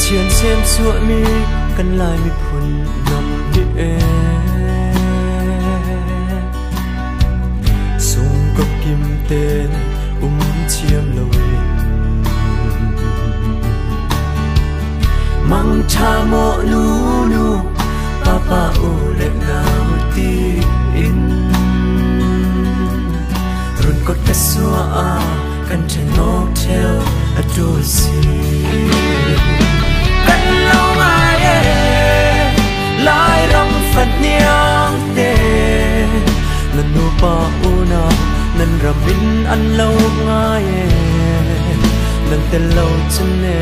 chiên xem xua mi cần lại mi phun nằm đi sung cốc kim tên chiêm lâu mang cha mộ lu lu papa u lệ nào ti in run cốt cái xua a cần chân ngó theo a đôi si cần lâu mai lại rong phật niang tê lần nu pa u na nan ram bin an lâu ngay nan te lâu chân nè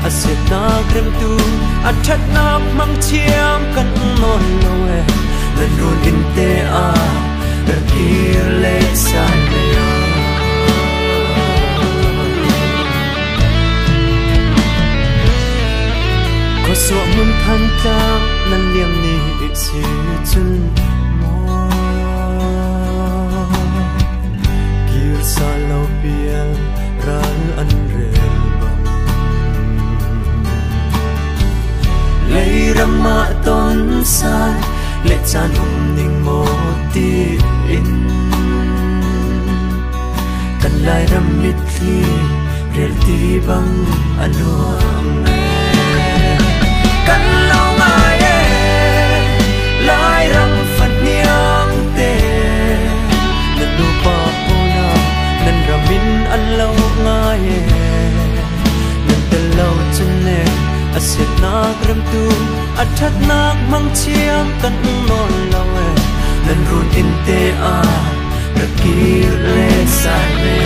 a siết na krem tu a thắt na mang chiang kan non lâu nan run in te a der kia lệ san me có số mun than ta nan liam ni si chân sa lâu biel ran an rel bang lấy rama ton san lệ chan ning mo ti in kan lai ram mit thi rel ti bang aluang kan lâu mai lai ram phật niang te nan nu pa nan ramin an lâu ngay nan te lâu chân nè a siết na gram tu a thắt na mang chiang kan non lâu nan run in te a ra ki le san me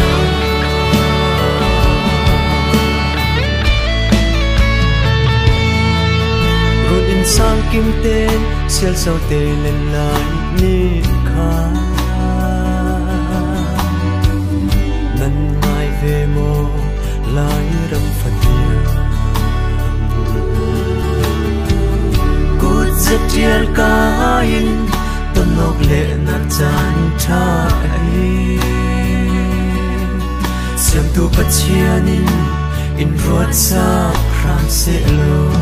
run in sang kim tên siêu sâu te lên lại ni kha về mô lại râm phật niệm cút giật chiên ca in tôn ngọc lệ nan chan trai xem tu bát chiên in ruột sa khram se lo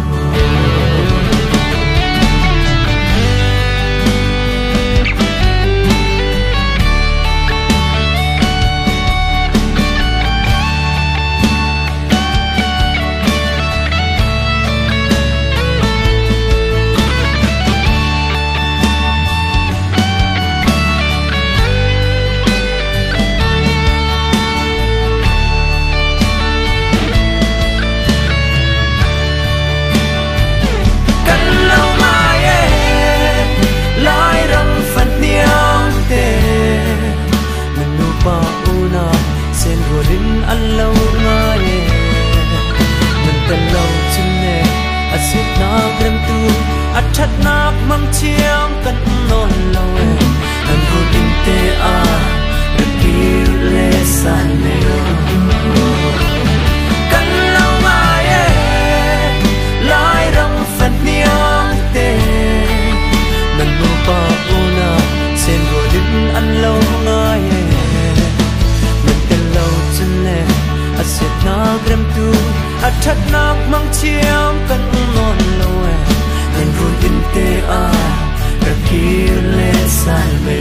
an lâu ngay mình tên lâu chân nè a siết na krem tu a thắt na mang chiang kan non lâu an ru in te a ra ki le san me kan lâu mai lai rong phật niang te nan nu pa una sen ru in an lâu ngay a siết na krem tu a thắt na mang chiang kan non lâu nan run in te a ra ki le san me